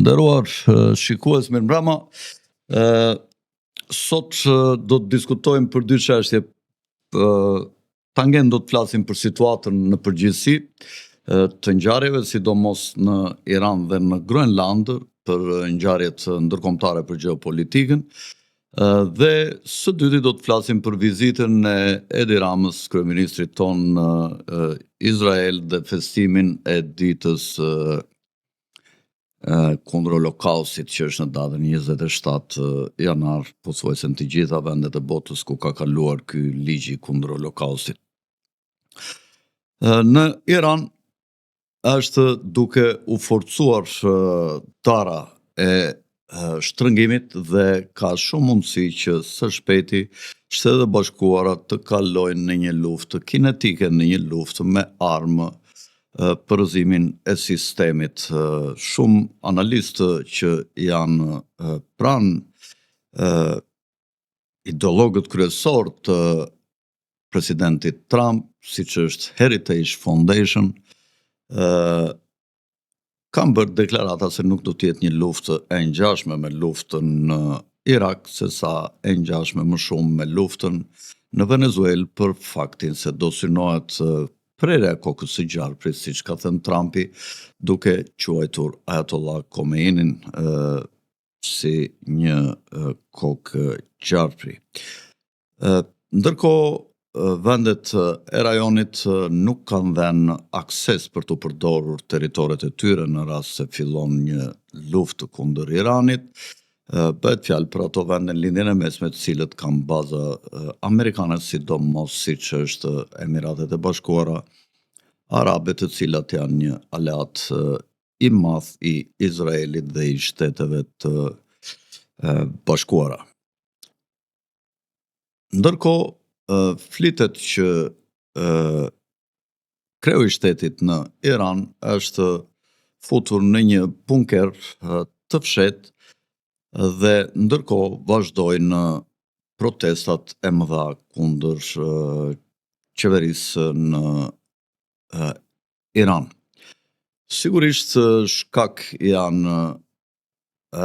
Të nderuar shikues, mirëmbrëma. Sot do të diskutojmë për dy çështje. Tangent do të flasim për situatën në përgjithësi të ngjarjeve, sidomos në Iran dhe në Groenland, për ngjarjet ndërkombëtare për gjeopolitikën. Dhe së dyti do të flasim për vizitën e Edi Ramës, kryeministrit ton në Izrael, dhe festimin e ditës kundër Holokaustit, që është në datën 27 janar, pothuajse në të gjitha vendet e botës ku ka kaluar ky ligji kundër Holokaustit. Në Iran është duke u forcuar tara e shtrëngimit dhe ka shumë mundësi që së shpejti Shtetet e Bashkuara të kalojnë në një luftë kinetike, në një luftë me armë për rrëzimin e sistemit. Shumë analistë që janë pranë ideologët kryesor të presidentit Trump, siç është Heritage Foundation, kanë bërë deklarata se nuk do të jetë një luftë e ngjashme me luftën në Irak, sesa e ngjashme më shumë me luftën në Venezuelë, për faktin se do synohet prerja e kokës së gjarprit, siç ka thënë Trumpi, duke quajtur Ayatollah Khomeinin si një kokë gjarpri. Ndërkohë, vendet e rajonit nuk kanë dhënë akses për të përdorur territoret e tyre në rast se fillon një luftë kundër Iranit. Bëhet fjalë për ato vende në lindjen e mesme, të cilët kanë baza amerikane, sidomos siç është Emiratet e Bashkuara Arabe, të cilat janë një aleat i madh i Izraelit dhe i Shteteve të Bashkuara. Ndërkohë, flitet që kreu i shtetit në Iran është futur në një bunker të fshehtë, dhe ndërkohë vazhdojnë protestat e mëdha kundër qeverisë në Iran. Sigurisht shkak janë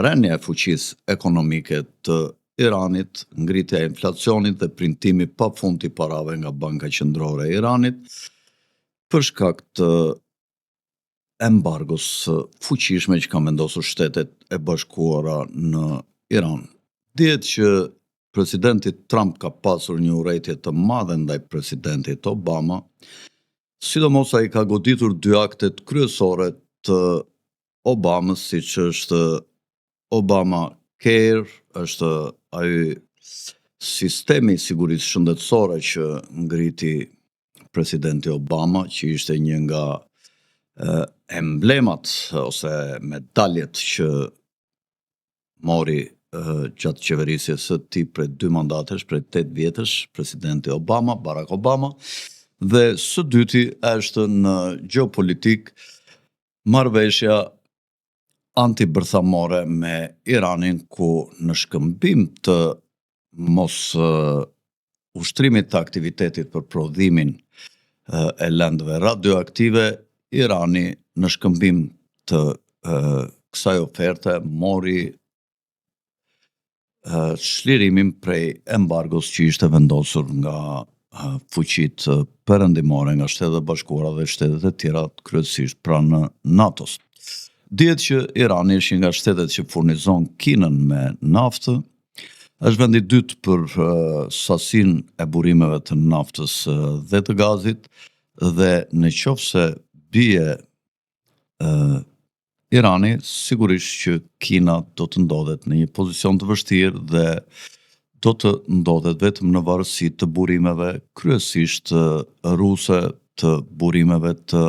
rënja e fuqisë ekonomike të Iranit, ngritja e inflacionit dhe printimi pafund i parave nga Banka Qendrore e Iranit, për shkak të embargos fuqishme që ka vendosur Shtetet e Bashkuara në Iran. Dihet që presidenti Trump ka pasur një urrëtie të madhe ndaj presidentit Obama, sidomos ai ka goditur dy aktet kryesore të Obamës, siç është Obama Care, është ai sistemi i sigurisë shëndetësore që ngriti presidenti Obama, që ishte një nga emblemat ose medaljet që mori gjatë qeverisjes së tij prej 2 mandatesh, prej 8 vjetësh, presidenti Obama, Barack Obama. Dhe së dyti është në gjeopolitik marrëveshja antibërthamore me Iranin, ku në shkëmbim të mos ushtrimit të aktivitetit për prodhimin e lëndëve radioaktive, Irani në shkëmbim të kësaj oferte mori çlirimin prej embargos që ishte vendosur nga fuqitë perëndimore, nga Shtetet e Bashkuara dhe shtetet e tjera, kryesisht pranë NATO-s. Dihet që Irani është një nga shtetet që furnizon Kinën me naftë, është vendi i dytë për sasinë e burimeve të naftës dhe të gazit, dhe në qoftë se bie Irani, sigurisht që Kina do të ndodhet në një pozicion të vështirë dhe do të ndodhet vetëm në varësi të burimeve kryesisht ruse, të burimeve të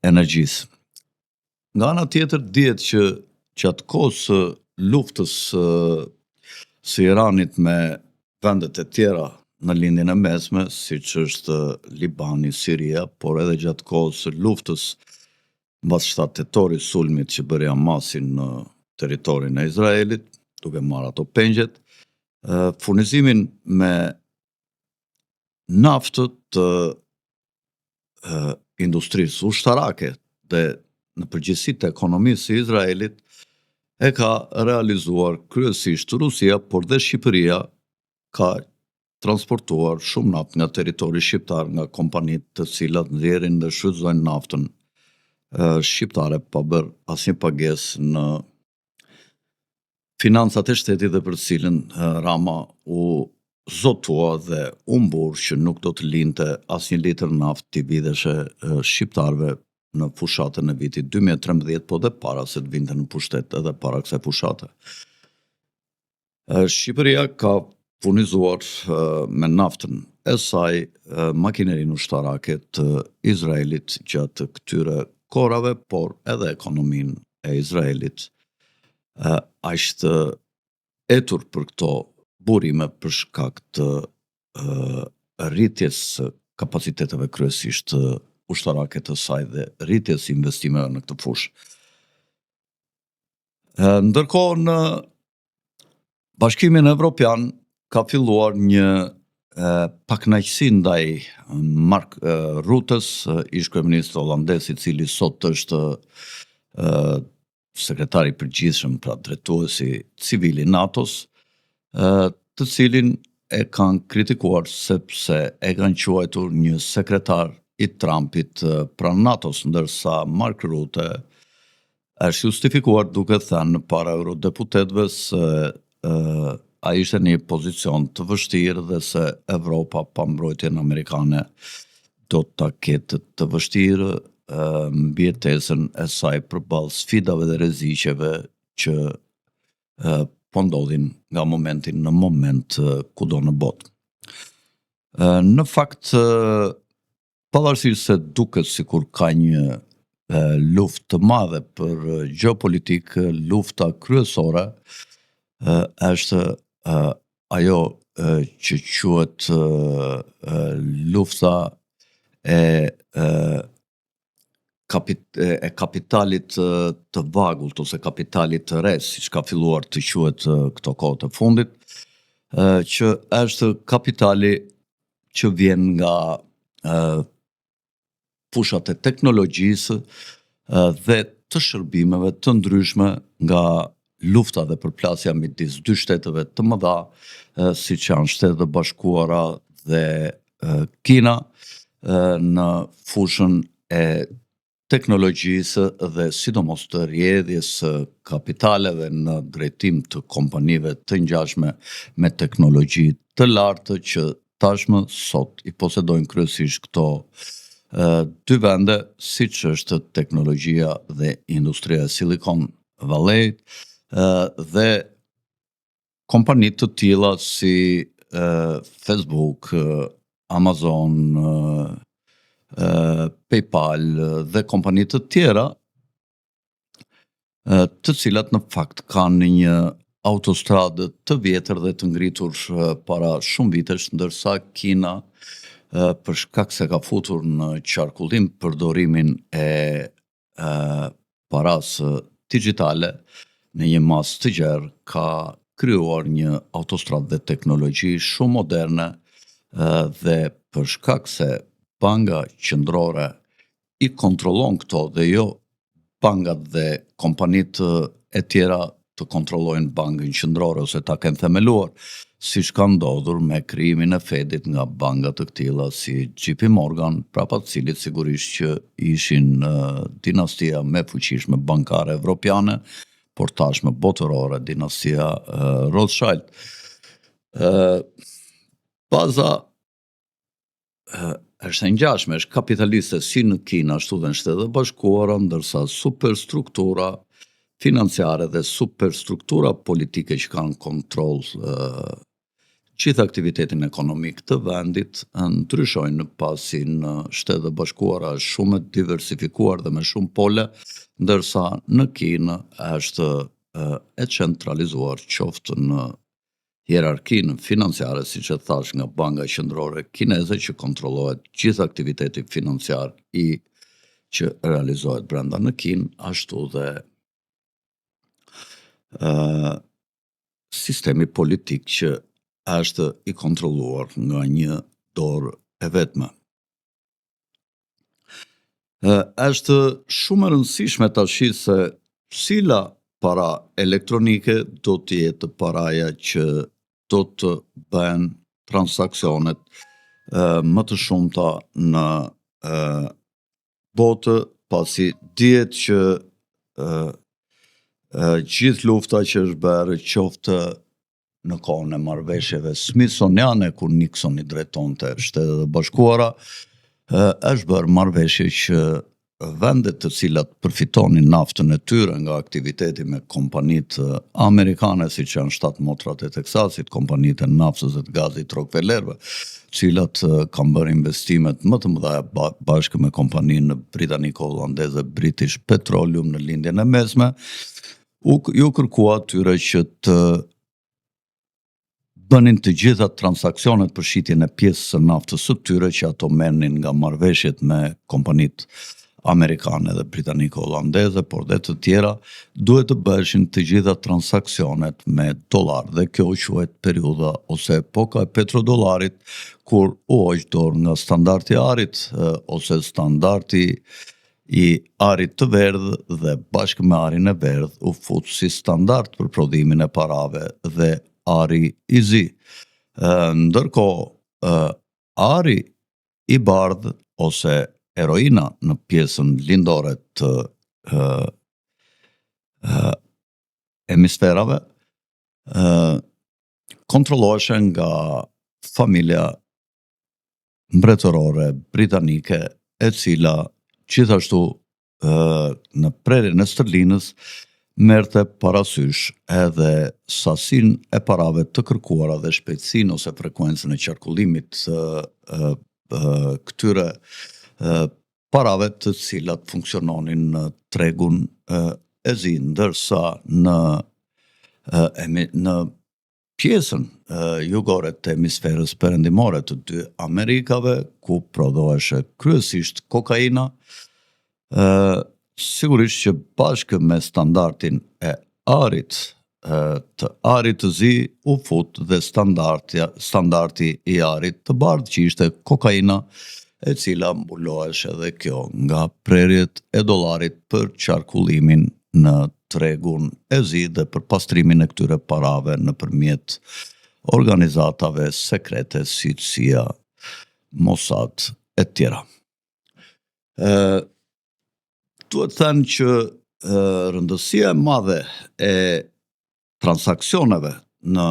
energjisë. Nga ana tjetër, dihet që gjatë kohës së luftës së Iranit me vendet e tjera në lindjen e mesme, siç është Libani, Siria, por edhe gjatë kohës së luftës mbas 7 tetorit, sulmit që bëri Hamasi në territorin e Izraelit, duke marrë ato pengjet, furnizimin me naftë të industrisë ushtarake dhe në përgjithësi të ekonomisë së Izraelit e ka realizuar kryesisht Rusia, por dhe Shqipëria ka transportuar shumë naftë nga territori shqiptar, nga kompanitë të cilat nxjerrin dhe shfrytëzojnë naftën shqiptare pa bërë asnjë pagesë në financat e shtetit dhe për cilën Rama u zotua dhe u mburr që nuk do të linte asnjë litër naftë t'i vidheshe shqiptarëve në fushatën e vitit 2013, po dhe para se të vinte në pushtet edhe para kësaj fushate. Shqipëria ka furnizuar me naftën e saj makinerinë ushtarake të Izraelit gjatë këtyre kohërave, por edhe ekonominë e Izraelit aq të etur për këto burime për shkak të rritjes së kapaciteteve kryesisht ushtarake të saj dhe rritjes së investimeve në këtë fushë. Ndërkohë në Bashkimin Evropian ka filluar një pakënaqësi ndaj Mark Rutës, ish-kryeministri holandez, i cili sot është sekretari i përgjithshëm, pra drejtuesi civil i NATO-s, të cilin e kanë kritikuar sepse e kanë quajtur një sekretar i Trumpit pranë NATO-s, ndërsa Mark Rutte është justifikuar duke thënë para eurodeputetëve se ai ishte në një pozicion të vështirë dhe se Evropa pa mbrojtjen amerikane do ta ketë të vështirë mbijetesën e saj përballë sfidave dhe rreziqeve që po ndodhin nga momenti në moment kudo në botë. Në fakt, pavarësisht se duket sikur ka një luftë të madhe për gjeopolitik, lufta kryesore është ajo që quhet lufta e kapitalit të vagullt ose kapitalit të re, siç ka filluar të quhet këto kohë të fundit, që është kapitali që vjen nga fushat e teknologjisë dhe të shërbimeve të ndryshme, nga lufta dhe përplasja midis dy shteteve të mëdha, siç janë Shtetet e Bashkuara dhe Kina, në fushën e teknologjisë dhe sidomos të rrjedhjes së kapitaleve në drejtim të kompanive të ngjashme me teknologji të lartë që tashmë sot i posedojnë kryesisht këto dy vende, siç është teknologjia dhe industria e Silicon Valley dhe kompani të tilla si Facebook, Amazon, PayPal dhe kompani të tjera, të cilat në fakt kanë një autostradë të vjetër dhe të ngritur para shumë vitesh, ndërsa Kina, për shkak se ka futur në qarkullim përdorimin e parasë digjitale në një masë të gjerë, ka krijuar një autostradë dhe teknologji shumë moderne dhe për shkak se Banka Qendrore i kontrollon këto dhe jo bankat dhe kompanitë e tjera të kontrollojnë Bankën Qendrore ose ta kenë themeluar, siç ka ndodhur me krijimin e Fedit nga banka të këtilla si JP Morgan, prapa të cilit sigurisht që ishin dinastia më e fuqishme bankare evropiane, por tashmë botërore, dinastia Rothschild. Baza është e ngjashme, është kapitaliste si në Kinë ashtu dhe në Shtetet e Bashkuara, ndërsa superstruktura financiare dhe superstruktura politike që kanë kontroll gjithë aktivitetin ekonomik të vendit ndryshojnë, pasi në Shtetet e Bashkuara është shumë e diversifikuar dhe me shumë pole, ndërsa në Kinë është e centralizuar qoftë në hierarkinë financiare, siç e thash, nga Banka Qendrore Kineze që kontrollohet gjithë aktiviteti financiar që realizohet brenda në Kinë, ashtu dhe sistemi politik që është i kontrolluar nga një dorë e vetme. Është shumë e rëndësishme tash se cila para elektronike do të jetë paraja që do të bëhen transaksionet më të shumta në botë, pasi dihet që gjithë lufta që është bërë qoftë në kohën e marrëveshjeve smithsoniane kur Nixon i drejtonte Shtetet e Bashkuara, është bërë marrëveshje që vendet të cilat përfitonin naftën e tyre nga aktiviteti me kompanitë amerikane, siç janë Shtatë Motrat e Teksasit, kompanitë e naftës dhe të gazit Rockefellerëve, cilat kanë bërë investimet më të mëdha bashkë me kompaninë britaniko-hollandeze British Petroleum në lindjen e mesme, ju kërkua atyre që të bënin të gjitha transaksionet për shitjen e pjesës së naftës së tyre që ato merrnin nga marrëveshjet me kompanitë amerikane dhe britaniko-hollandeze, por dhe të tjera, duhet të bëshin të gjitha transaksionet me dollar, dhe kjo quhet periudha ose epoka e petrodollarit, kur u hoq dorë nga standardi i arit ose standardi i arit të verdhë dhe bashkë me arin e verdhë u fut si standard për prodhimin e parave dhe ari i zi. Ndërkohë, ari i bardhë ose heroina në pjesën lindore të hemisferave kontrolloheshen nga familja mbretërore britanike, e cila gjithashtu në prerjen e sterlinës merrte parasysh edhe sasin e parave të kërkuara dhe shpejtësinë ose frekuencën e qarkullimit këtyre parave të cilat funksiononin në tregun e zi, ndërsa në pjesën jugore të hemisferës perëndimore të dy Amerikave, ku prodhoheshe kryesisht kokaina, sigurisht që bashkë me standardin e arit të zi u fut dhe standardi i arit të bardhë, që ishte kokaina, e cila mbuloheshe edhe kjo nga prerjet e dollarit për qarkullimin në tregun e zi dhe për pastrimin e këtyre parave nëpërmjet organizatave sekrete si CIA, Mossad e tjera. Duhet thënë që rëndësia e madhe e transaksioneve në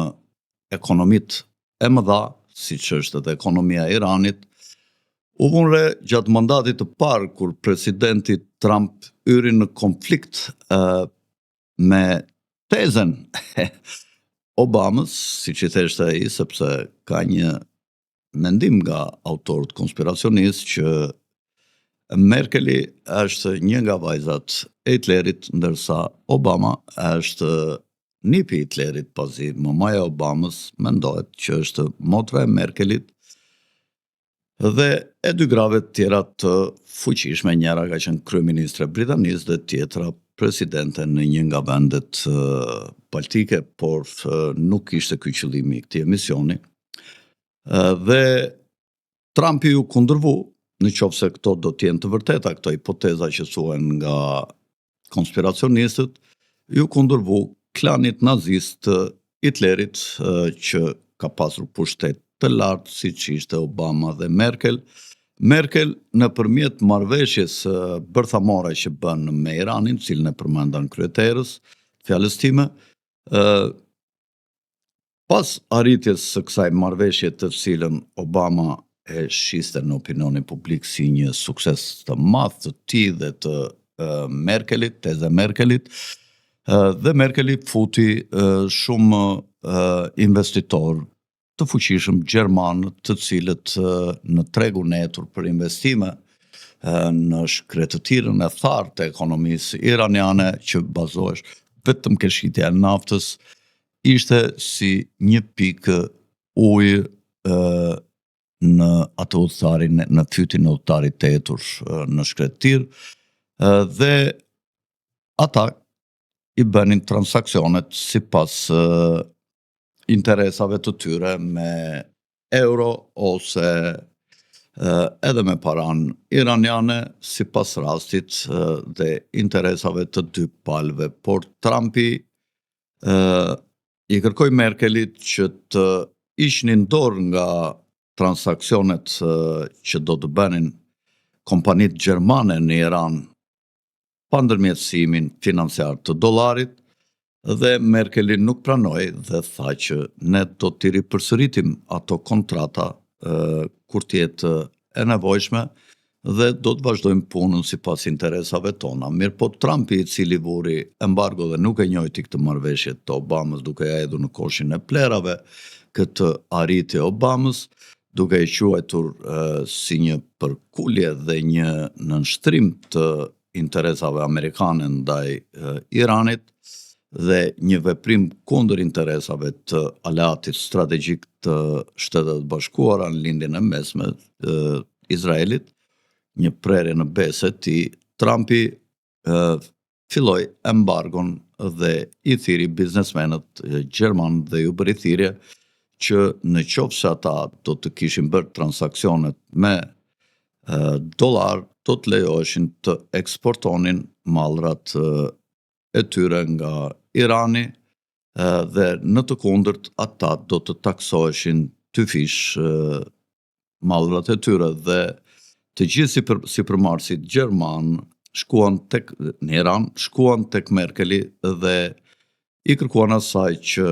ekonomit e mëdha, siç është edhe ekonomia e Iranit, u vunre gjatë mandatit të parë, kur presidenti Trump hyri në konflikt me tezën e Obamës, siç i theshte ai, sepse ka një mendim nga autorët konspiracionistë që Merkeli është një nga vajzat e Hitlerit, ndërsa Obama është nipi i Hitlerit, pasi mamaja e Obamës mendohet që është motra e Merkelit, dhe e dy grave tjera të fuqishme, njëra ka qenë kryeministre e Britanisë dhe tjetra presidente në një nga vendet baltike, por nuk ishte ky qëllimi i këtij emisioni. Dhe Trumpi ju kundërvu, në qoftë se këto do të jenë të vërteta, këto hipoteza që thuhen nga konspiracionistët, ju kundërvu klanit nazist të Hitlerit, që ka pasur pushtet të lartë, siç ishte Obama dhe Merkel. Merkel nëpërmjet marrëveshjes bërthamore që bën me Iranin, cilën e përmenda në kryeterës fjalës time, pas arritjes së kësaj marrëveshje, të cilën Obama e shiste në opinionin publik si një sukses të madh të tij dhe të Merkelit, teza Merkelit, dhe Merkeli futi shumë investitor të fuqishëm gjerman, të cilët në tregun e etur për investime në shkretëtirën e thartë të ekonomisë iraniane, që bazohesh vetëm ke shitja e naftës, ishte si një pikë ujë në atë udhëtarin, në fytin e udhëtarit të etur në shkretëtirë, dhe ata i bënin transaksionet sipas interesave të tyre me euro ose edhe me paran iraniane si pas rastit dhe interesave të dy palëve. Por Trumpi i kërkoi Merkelit që të ishnin dorë nga transaksionet që do të bënin kompanit gjermane në Iran pa ndërmjetësimin financiar të dollarit, dhe Merkeli nuk pranoi dhe tha që ne do t'i ripërsëritim ato kontrata kur t'jetë e nevojshme dhe do të vazhdojmë punën sipas interesave tona. Mirë po Trumpi, i cili vuri embargo dhe nuk e njojti këtë marrëveshje të Obamës, duke ja hedhur në koshin e plerave këtë arritje Obamës, duke e quajtur si një përkulje dhe një nënshtrim të interesave amerikane ndaj Iranit dhe një veprim kundër interesave të aleatit strategjik të Shtetet Bashkuara në lindjen e mesme Izraelit, një prerje në besë e tij, Trumpi filloi embargon dhe i thiri biznesmenët gjerman dhe ju bëri thirrje që në qoftë se ata do të kishin bërë transaksionet me dollar, do të lejoheshin të eksportonin mallrat e tyre nga Irani dhe në të kundërt ata do të taksoheshin tyfish mallrat e tyre, dhe të gjithë sipërmarrësit gjerman në Iran shkuan tek Merkeli dhe i kërkuan asaj që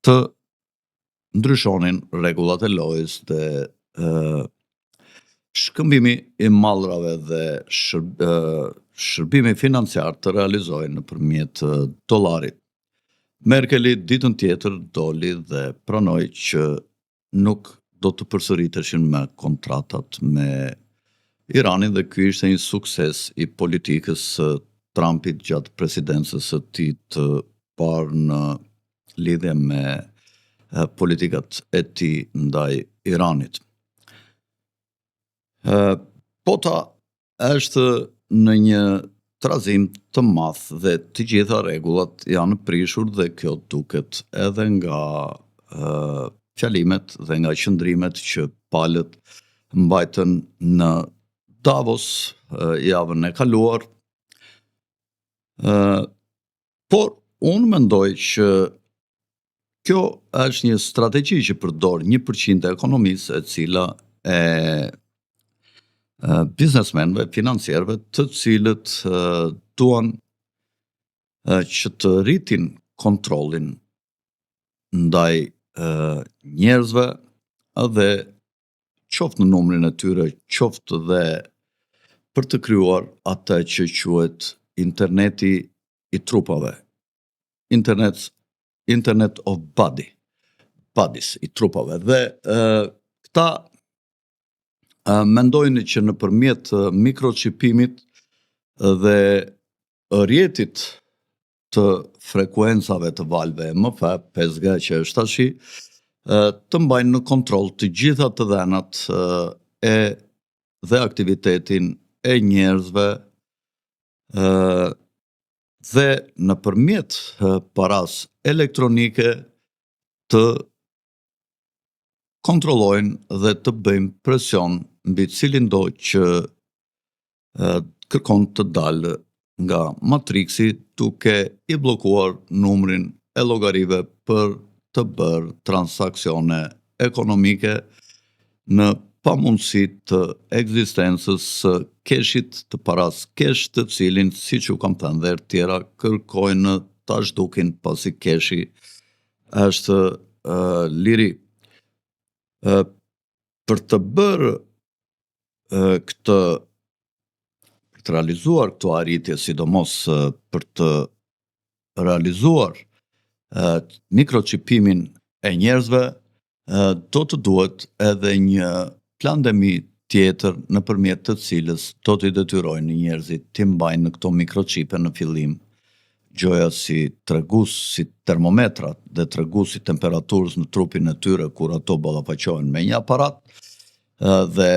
të ndryshonin rregullat e lojës dhe shkëmbimi i mallrave dhe shërbimi financiar të realizohen nëpërmjet dollarit. Merkeli ditën tjetër doli dhe pranoi që nuk do të përsëriteshin me kontratat me Iranin, dhe ky ishte një sukses i politikës së Trumpit gjatë presidencës së tij të parë në lidhje me politikat e tij ndaj Iranit. Bota është në një trazim të madh dhe të gjitha rregullat janë prishur, dhe kjo duket edhe nga fjalimet dhe nga qëndrimet që palët mbajtën në Davos javën e kaluar. Por unë mendoj që kjo është një strategji që përdor 1% e ekonomisë, e cila e biznesmenëve, financierëve, të cilët duan që të rritin kontrollin ndaj njerëzve, dhe qoftë në numrin e tyre, qoftë dhe për të krijuar atë që quhet interneti i trupave. Internet of bodies, i trupave. Dhe këta mendojnë që nëpërmjet mikrochipimit dhe rrjetit të frekuencave të valve MF, 5G që është tashi, të mbajnë në kontroll të gjitha të dhenat dhe aktivitetin e njerëzve, dhe nëpërmjet paras elektronike të kontrollojnë dhe të bëjmë presion mbi cilin do që kërkon të dalë nga matriksi, duke i bllokuar numrin e llogarive për të bërë transaksione ekonomike në pamundësi të ekzistencës së keshit, të paras kesh, të cilin, siç u kam thënë dhe herë tjera, kërkojnë ta zhdukin pasi keshi është liri. Për të bërë këtë, për të realizuar këto arritje, sidomos për të realizuar mikrochipimin e njerëzve, do të duhet edhe një plandemi tjetër nëpërmjet të cilës do t'i detyrojnë njerëzit t'i mbajnë në këto mikrochipe në fillim gjoja si tregues, si termometrat dhe tregues si temperaturës në trupin e tyre, kur ato ballafaqohen me një aparat, dhe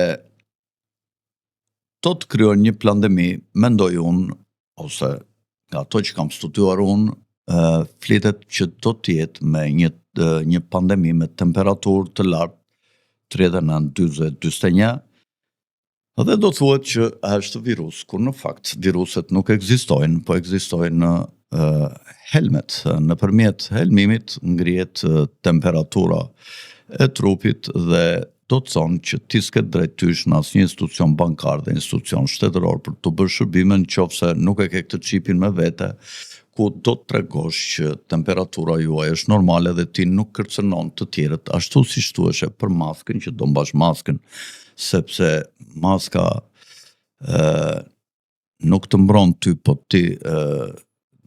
do të kryon një plandemi, mendoj unë, ose nga ato që kam studiuar unë, flitet që do të jetë me një pandemi me temperaturë të lartë, 39-40-41, dhe do thuhet që është virus, kur në fakt viruset nuk ekzistojnë, po ekzistojnë helmet. Nëpërmjet helmimit ngrihet temperatura e trupit dhe do të thonë që ti s'ke drejt tysh në asnjë institucion bankar dhe institucion shtetëror për të bërë shërbime nëse nuk e ke këtë çipin me vete, ku do të tregosh që temperatura juaj është normale dhe ti nuk kërcënon të tjerët, ashtu siç thuheshe për maskën që do mbash maskën, sepse maska nuk të mbron ty, po ti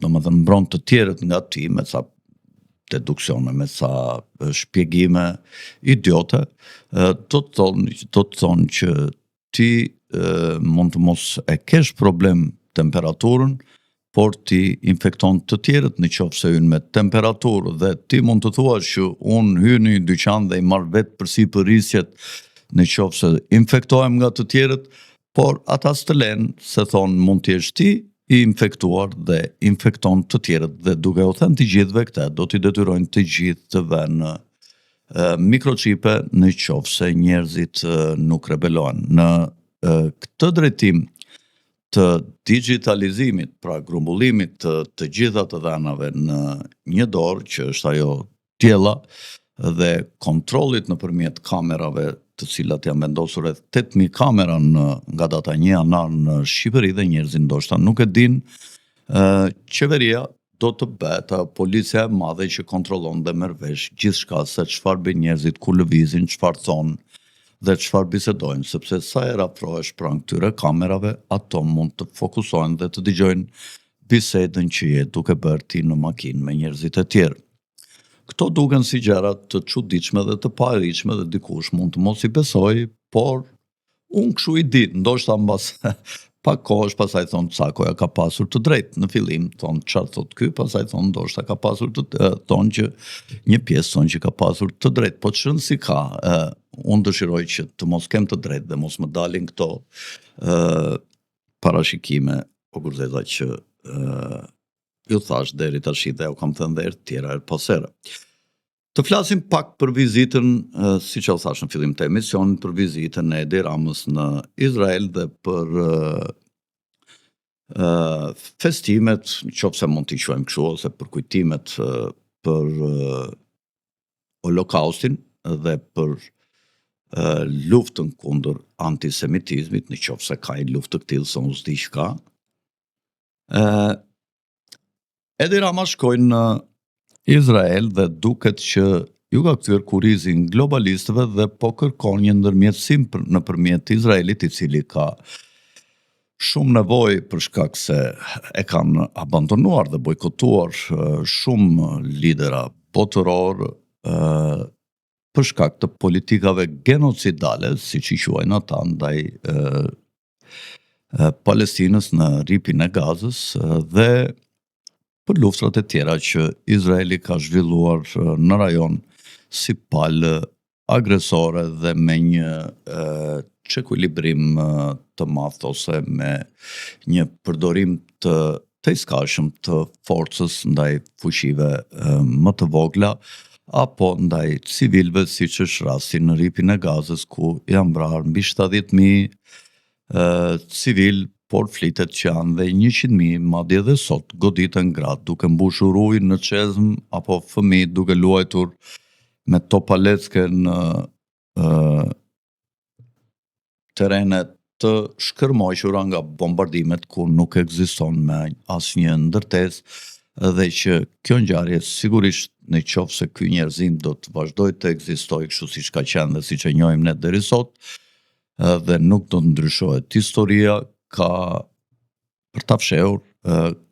domethënë mbron të tjerët nga ti me ca deduksione, me sa shpjegime idiote, do të thonë që ti mund të mos e kesh problem temperaturën, por ti infekton të tjerët nëse hyn me temperaturë dhe ti mund të thuash që unë hy në një dyqan dhe i marr vetë përsipër rrisjet nëse infektohem nga të tjerët, por ata s'të lënë se thonë mund të jesh ti i infektuar dhe infekton të tjerët, dhe duke u thënë të gjithëve këtë, do t'i detyrojnë të gjithë të vënë mikrochipe nëse njerëzit nuk rebelohen. Në këtë drejtim të digitalizimit, pra grumbullimit të gjitha të dhënave në një dorë, që është ajo tjella, dhe kontrollit nëpërmjet kamerave, të cilat janë vendosur rreth 8.000 kamera nga data 1 janar në Shqipëri, dhe njerëzit ndoshta nuk e dinë, qeveria do të bëhet policia e madhe që kontrollon dhe merr vesh gjithçka, se çfarë bëjnë njerëzit, ku lëvizin, çfarë thonë dhe çfarë bisedojnë, sepse sa herë afrohesh pranë këtyre kamerave, ato mund të fokusohen dhe të dëgjojnë bisedën që je duke bërë ti në makinë me njerëzit e tjerë. Këto duken si gjëra të çuditshme dhe të paarritshme dhe dikush mund të mos i besoj, por unë kështu i di, ndoshta mbas pak kohësh pastaj thon Cakoja ka pasur të drejtë. Në fillim thon çfarë thot ky, pastaj thon ndoshta ka pasur thon që një pjesë thon që ka pasur të drejtë, po ç'n si ka, unë dëshiroj që të mos kem të drejtë dhe mos më dalin këto parashikime o kurzeza që ju thash deri tash dhe u kam thënë edhe tjera herë pas here. Të flasim pak për vizitën, siç u thash në fillim të emisionit, për vizitën e Edi Ramës në Izrael dhe për festimet, nëse mund t'i quajmë kështu, ose për kujtimet për Holokaustin dhe për luftën kundër antisemitizmit, nëse ka një luftë të tillë, se unë s'di që ka. Edi Rama shkoi në Izrael dhe duket që ju ka kthyer kurrizin globalistëve dhe po kërkon një ndërmjetësim nëpërmjet Izraelit, i cili ka shumë nevojë për shkak se e kanë abandonuar dhe bojkotuar shumë lidera botëror për shkak të politikave genocidale, siç i quajnë ata, ndaj Palestinës në rripin e Gazës, dhe për luftrat e tjera që Izraeli ka zhvilluar në rajon si palë agresore dhe me një çekuilibrim të madh, ose me një përdorim të tejskashëm të forcës ndaj fuqive më të vogla, apo ndaj civilëve, siç është rasti në rripin e Gazës, ku janë vrarë mbi 70.000 civil, por flitet që janë dhe 100.000, madje edhe sot goditen gratë duke mbushur ujë në çezm, apo fëmijë duke luajtur me topa lecke në terene të shkërmoqura nga bombardimet, ku nuk ekziston me asnjë ndërtesë, dhe që kjo ngjarje sigurisht nëse ky njerëzim do të vazhdojë të ekzistojë kështu siç ka qenë dhe siç e njohim ne deri sot, dhe nuk do të ndryshohet historia, ka për ta fshehur,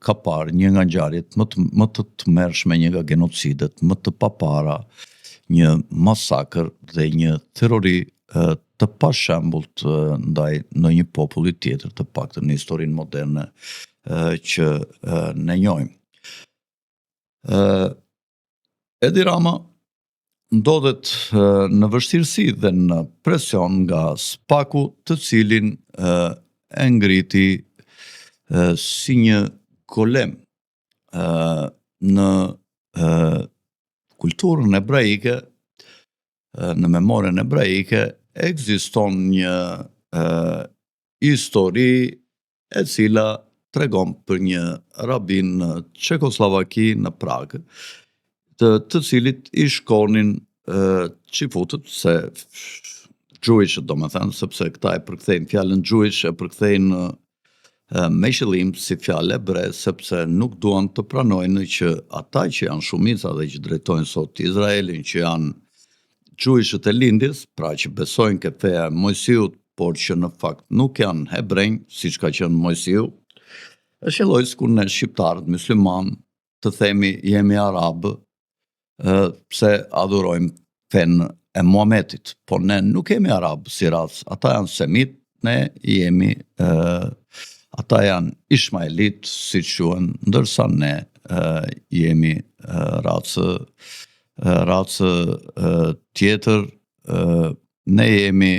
ka parë një nga ngjarjet më të tmerrshme, një nga genocidet më të papara, një masakër dhe një terrori të pashembullt ndaj ndonjë populli tjetër, të paktën në historinë moderne që ne njohim. Edi Rama ndodhet në vështirësi dhe në presion nga spaku, të cilin e ngriti si një golem në kulturën hebraike. në memorien ebraike, ekziston një histori e cila tregon për një rabin në Çekoslovaki, në Prag, të cilit i shkonin qifutët, se Jewish, do me thënë, sepse këta e përkthejnë fjalën Jewish, e përkthejnë me qëllim si fjalë ebre, sepse nuk duan të pranojnë që ata që janë shumica dhe që drejtojnë sot Izraelin, që janë Jewishët e lindjes, pra që besojnë ke feja e Mojsiut, por që në fakt nuk janë hebrejnë, siç ka qenë Mojsiu, është e llojës kur ne shqiptarët musliman të themi jemi arabë, pse adhurojmë fenë e Muhamedit, por ne nuk jemi arabë si racë, ata janë semit, ne jemi ata janë ishmaelit, si quhen, ndërsa ne jemi racë tjetër, ne jemi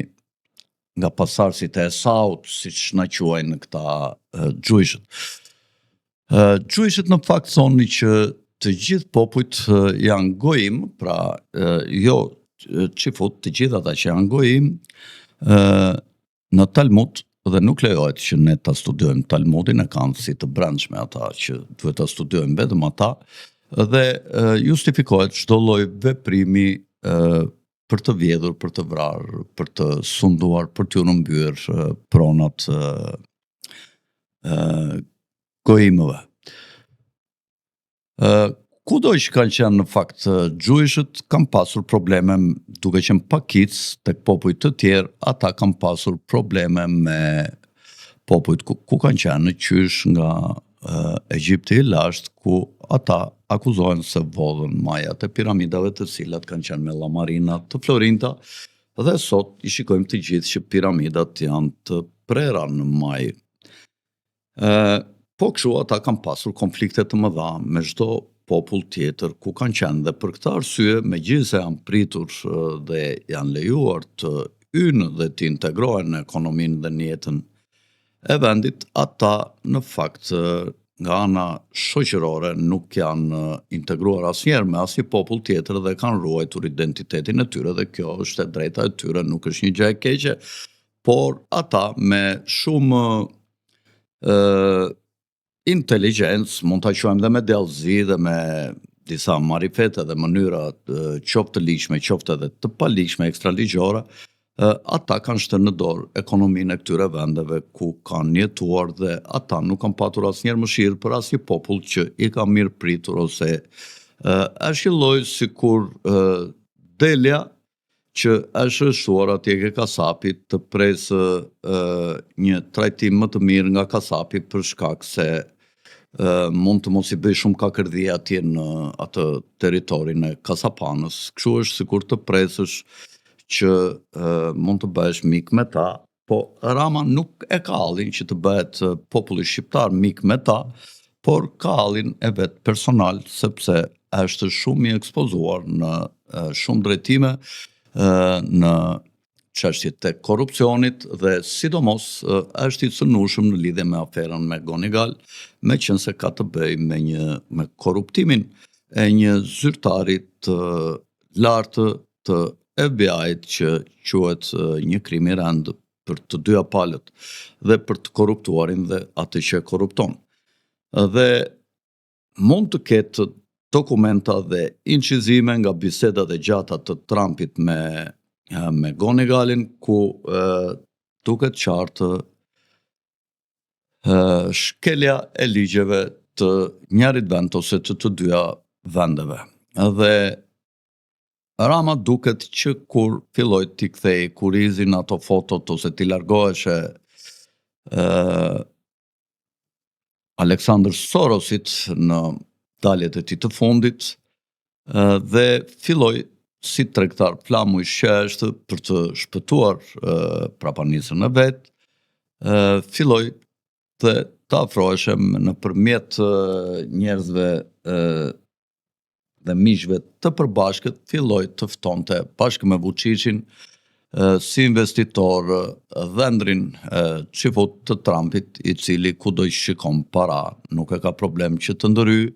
nga pasardhësit e Esaut, siç na quajnë këta Gjujshët. Gjujshët në fakt thonë që të gjithë popujt janë gojim, pra jo qifut, të gjithë ata që janë gojim, në Talmud, dhe nuk lejohet që ne ta studiojmë Talmudin, e kanë si të brendshme ata që duhet ta studiojmë vetëm ata, dhe justifikohet çdo lloj veprimi për të vjedhur, për të vrarë, për të sunduar, për t'u mbyrë pronat gojimëve. Kudo që kanë qenë në fakt Gjujshët kanë pasur probleme, duke qenë pakic tek popujt të tjerë, ata kanë pasur probleme me popujt ku kanë qenë në qysh nga Egjipti i lashtë, ku ata akuzohen se vodhën majat e piramidave, të cilat kanë qenë me llamarina të Florinta, dhe sot i shikojmë të gjithë që piramidat janë të prera në maj. Po kështu ata kanë pasur konflikte të mëdha me çdo popull tjetër ku kanë qenë, dhe për këtë arsye, megjithëse janë pritur dhe janë lejuar të hyjnë dhe të integrohen në ekonominë dhe në jetën e vendit, ata në fakt nga ana shoqërore nuk janë integruar asnjëherë me asnjë popull tjetër dhe kanë ruajtur identitetin e tyre, dhe kjo është e drejta e tyre, nuk është një gjë e keqe, por ata me shumë inteligjencë, mund ta quajmë dhe me djallëzi dhe me disa marifete dhe mënyra qoftë të ligjshme, qoftë edhe të paligjshme, ekstraligjore, ata kanë shterë në dorë ekonominë e këtyre vendeve ku kanë jetuar, dhe ata nuk kanë patur asnjëherë mëshirë për asnjë popull që i ka mirë pritur, ose është një lloj sikur delja që është shtuar atje ke kasapi të presë një trajtim më të mirë nga kasapi, për shkak se mund të mos i bëj shumë kakërdhi atje në atë territorin e kasapanës. Kështu është sikur të presësh që mund të bëhesh mik me ta, po Rama nuk e ka hallin që të bëhet populli shqiptar mik me ta, por ka hallin e vet personal, sepse është shumë i ekspozuar në shumë drejtime, në çështjet e korrupsionit, dhe sidomos është i cënueshëm në lidhje me aferën me Gonigal, meqense ka të bëjë me korruptimin e një zyrtari të lartë të FBI-t që quhet një krim i rënd për të dyja palët dhe për të korruptuarin dhe atë që korrupton. Dhe mund të ketë dokumenta dhe incizime nga bisedat e gjata të Trumpit me Gonigalin, ku duket qartë shkelja e ligjeve të njërit vend ose të dyja vendeve. Dhe Rama duket që kur filloi t'i kthej kurizin ato fotot ose t'i largoheshe Aleksandr Sorosit në daljet e tij të fundit, dhe filloi si tregtar flamuj sheshtë për të shpëtuar prapanisën e vet, filloi të afroheshe nëpërmjet njerëzve dhe miqve të përbashkët, filloi të ftonte bashkë me Vučićin si investitor dhëndrin qifut të Trumpit, i cili kudo i shikon para nuk e ka problem që të ndërhyjë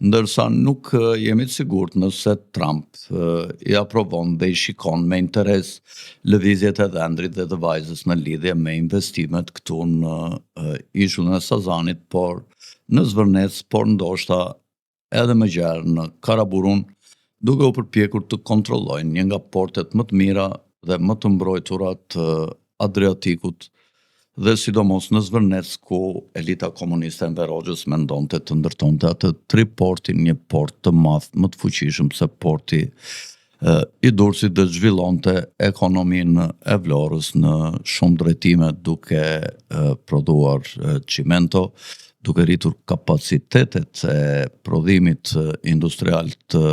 ndërsa nuk jemi të sigurt nëse Trump i aprovon dhe i shikon me interes lëvizjet e Dhëndrit dhe të Vajzës në lidhje me investimet këtu në ishullin e Sazanit, por në Zvërnec, por ndoshta edhe më gjerë në Karaburun, duke u përpjekur të kontrollojnë një nga portet më të mira dhe më të mbrojtura të Adriatikut, dhe sidomos në Zvërnec, ku elita komuniste Enver Hoxhës mendonte të ndërtonte atë triportin, një port të madh, më të fuqishëm se porti i Durrësit, dhe zhvillonte ekonominë e Vlorës në shumë drejtime, duke prodhuar çimento, duke rritur kapacitetet e prodhimit industrial të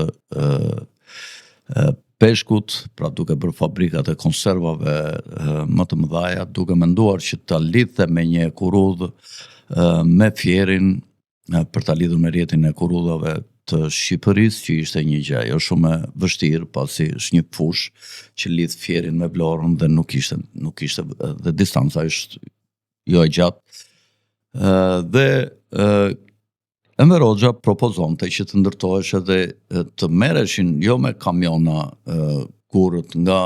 peshkut, pra duke bërë fabrikat e konservave më të mëdhaja, duke menduar që ta lidhte me një ekurudh me Fierin, për ta lidhur me rrjetin e ekurudhave të Shqipërisë, që ishte një gjë jo shumë e vështirë, pasi është një fush që lidh Fierin me Vlorën dhe nuk ishte dhe distanca është jo e gjatë. Dhe Enver Hoxha propozonte që të ndërtohesh edhe të merreshin jo me kamiona kurët nga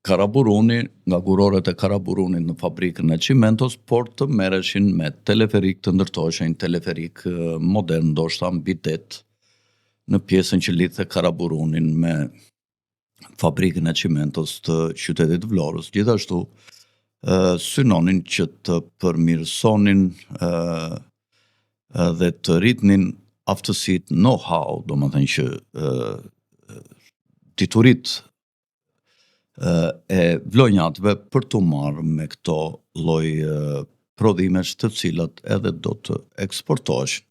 Karaburuni, nga guroret e Karaburunit në fabrikën e Çimentos, por të merreshin me teleferik, të ndërtoheshin teleferik modern, ndoshta mbi 8, në pjesën që lidhte Karaburunin me fabrikën e Çimentos të qytetit Vlorës. Gjithashtu synonin që të përmirësonin dhe të rritnin aftësitë, know-how, domethënë që diturit e vlonjatëve për të marrë me këto lloj prodhimesh të cilat edhe do të eksportoheshin.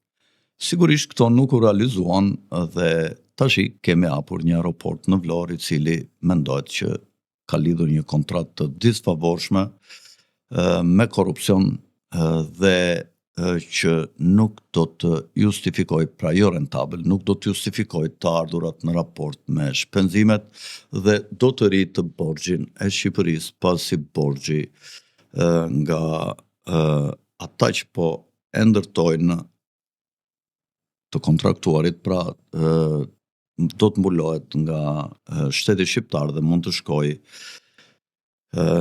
Sigurisht këto nuk u realizuan dhe tashi kemi hapur një aeroport në Vlorë, i cili mendohet që ka lidhur një kontratë të disfavorshme me korrupsion dhe që nuk do të justifikoj, pra jo rentabel, nuk do të justifikoj të ardhurat në raport me shpenzimet dhe do të rritë borxhin e Shqipërisë, pasi borxhi nga ata që po e ndërtojnë të kontraktuarit, pra do të mbulohet nga shteti shqiptar dhe mund të shkojë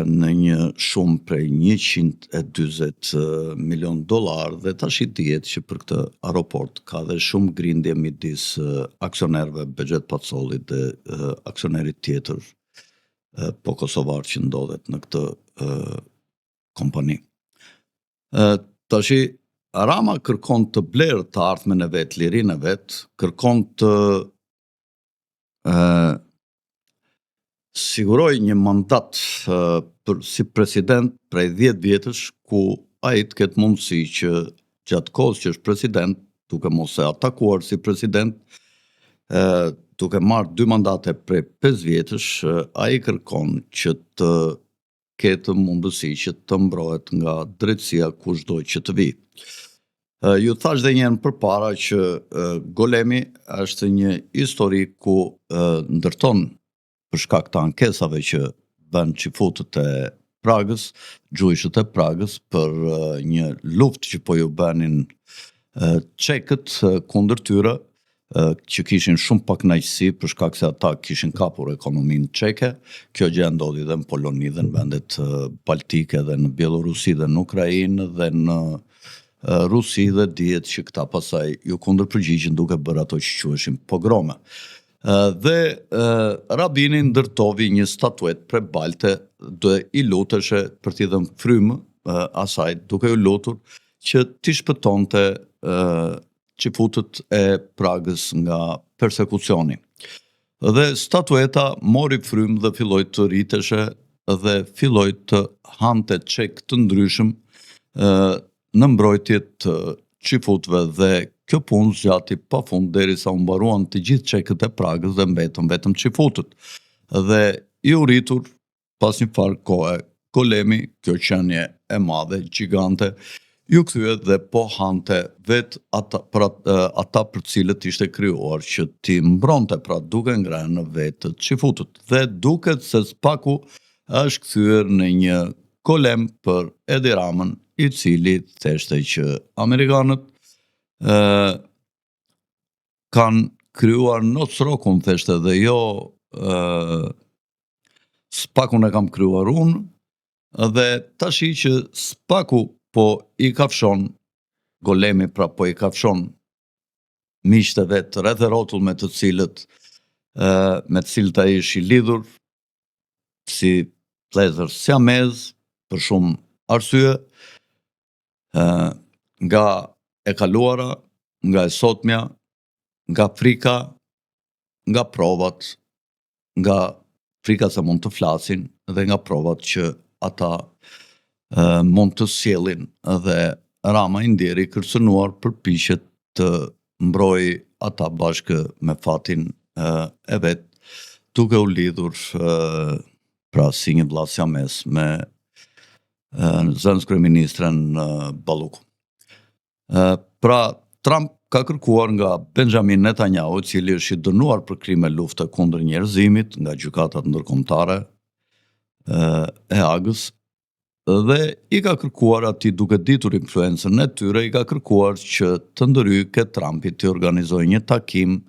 në një shumë prej $140 milion, dhe tash i dihet që për këtë aeroport ka dhe shumë grindje midis aksionerëve, Bexhet Pacollit dhe aksionerit tjetër po kosovar që ndodhet në këtë kompani. Tashi Rama kërkon të blerë të ardhmen e vet, lirinë e vet, kërkon të siguroj një mandat si president prej 10 vjetësh, ku ai të ketë mundësi që gjatë kohës që është president, duke mos e atakuar si president, duke marrë 2 mandate prej 5 vjetësh, ai kërkon që të ketë mundësi që të mbrohet nga drejtësia kushdo që të vijë. Ju thash dhe njëherë përpara që Golemi është një histori ku ndërton për shkak të ankesave që bën çifutët e Pragës, gjujshët e Pragës, për një luftë që po ju bënin çekët kundër tyre, që kishin shumë pak kënaqësi për shkak se ata kishin kapur ekonominë çeke. Kjo gjë ndodhi dhe në Poloni dhe në vendet baltike dhe në Bielorusi dhe në Ukrainë dhe në Rusi, dhe dihet që këta pasaj ju kundërpërgjigjen duke bërë ato që quheshin pogrome. Dhe Rabini ndërtovi një statuet pre balte dhe i luteshe për t'i dhënë frymë asaj, duke u lutur që t'i shpëtonte çifutët e Pragës nga persekucioni. Dhe statueta mori frymë dhe filloi të rriteshe dhe filloi të hante çek të ndryshëm në mbrojtje të çifutëve, dhe kjo punë zgjati pafund derisa u mbaruan të gjithë çekët e Pragës dhe mbetën vetëm çifutët. Dhe i u rritur pas një farë kohe, Golemi, kjo qenie e madhe, gjigante, ju kthye dhe po hante vet ata për cilët ishte krijuar që ti mbronte, pra duke ngrënë në vetë çifutët. Dhe duket se spaku është kthyer në një golem për Edi Ramën, i cili theshte që amerikanët kanë kryuar Nocrokun, theshte, dhe jo Spakun e kam kryuar unë, dhe tashi që Spaku po i kafshon Golemi, pra po i kafshon miqtë e vet rreth e rrotull me të cilët ai ishi lidhur si vëllezër siamez për shumë arsye, nga e kaluara, nga e sotmja, nga frika, nga provat, nga frika se mund të flasin dhe nga provat që ata mund të sjellin, dhe Rama Indjeri kërcënuar përpiqet të mbrojë ata bashkë me fatin e vet, duke u lidhur pra si një vëlla siamez me zënës kryeministren Balluku. Pra Trump ka kërkuar nga Benjamin Netanyahu, i cili është i dënuar për krime lufte kundër njerëzimit nga gjykatat ndërkombëtare e Hagës, dhe i ka kërkuar atij, duke ditur influencën e tyre, i ka kërkuar që të ndërhyjë Trumpit të organizojë një takim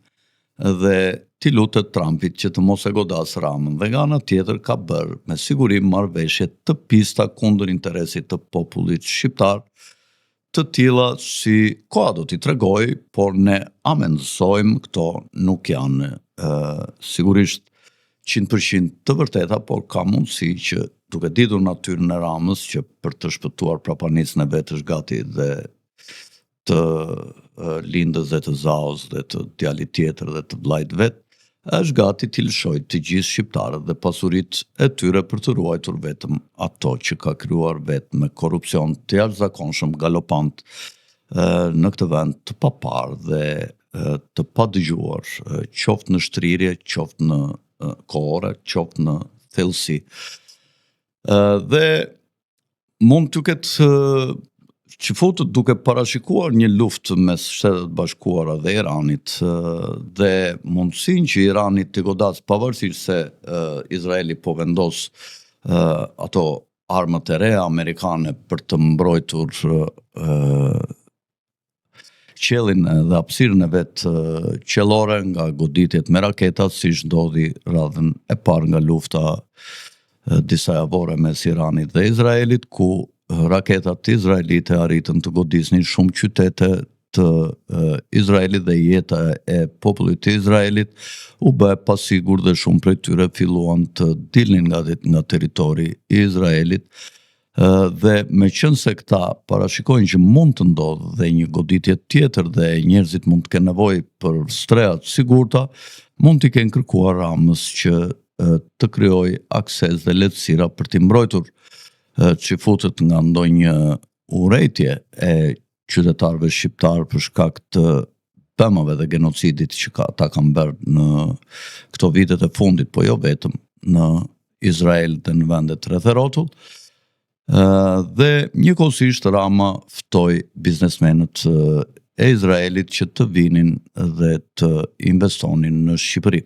dhe t'i lutet Trumpit që të mos e godasë Ramën, dhe nga ana tjetër ka bërë me siguri marrëveshje të pista kundër interesit të popullit shqiptar, të tilla si koha do t'i tregoj, por ne amendësojmë këto nuk janë sigurisht 100% të vërteta, por ka mundësi që, duke ditur natyrën e Ramës, që për të shpëtuar prapanicën e vet është gati dhe të lindës dhe të zaos dhe të djalit tjetër dhe të vllajt vet, është gati t'i lëshojë të gjithë shqiptarët dhe pasuritë e tyre për të ruajtur vetëm ato që ka krijuar vetë me korrupsion të jashtëzakonshëm, galopant në këtë vend të paparë dhe të padëgjuar, qoftë në shtrirje, qoftë në kohore, qoftë në thellësi. Dhe mund të ketë që futet duke parashikuar një luftë mes Shtetet Bashkuara dhe Iranit, dhe mundësinë që Irani të godasë, pavarësisht se Izraeli po vendos ato armët e reja amerikane për të mbrojtur qellin dhe hapësirën e vet qellore nga goditjet me raketat, siç ndodhi radhën e parë nga lufta disa javore mes Iranit dhe Izraelit, ku raketat izraelite arritën të godisnin shumë qytete të Izraelit dhe jeta e popullit të Izraelit u bë e pasigur dhe shumë prej tyre filluan të dilnin nga territori i Izraelit, dhe me qenë se këta parashikojnë që mund të ndodhë dhe një goditje tjetër dhe njerëzit mund të kenë nevojë për strehat sigurta, mund t'i kenë kërkuar Ramës që të krijojë akses dhe lehtësira për t'i mbrojtur që futet nga ndonjë urrejtje e qytetarëve shqiptar për shkak të pemave dhe genocidit që ata kanë bërë në këto vitet e fundit, po jo vetëm në Izrael dhe në vendet rreth e rrotull. Dhe njëkohësisht Rama ftoi biznesmenët e Izraelit që të vinin dhe të investonin në Shqipëri.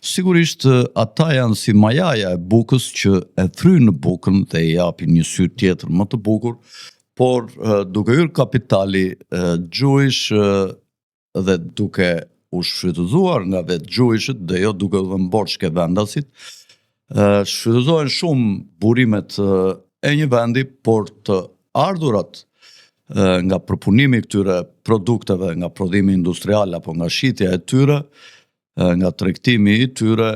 Sigurisht ata janë si majaja e bukës që e thrynë bukën dhe i japin një sy tjetër më të bukur, por duke hyrë kapitali gjuish dhe duke u shfrytëzuar nga vetë gjuishët dhe jo duke u dhënë borxh ke vendasit, shfrytëzohen shumë burimet e një vendi, por të ardhurat nga përpunimi i këtyre produkteve, nga prodhimi industrial apo nga shitja e tyre, nga tregtimi i tyre,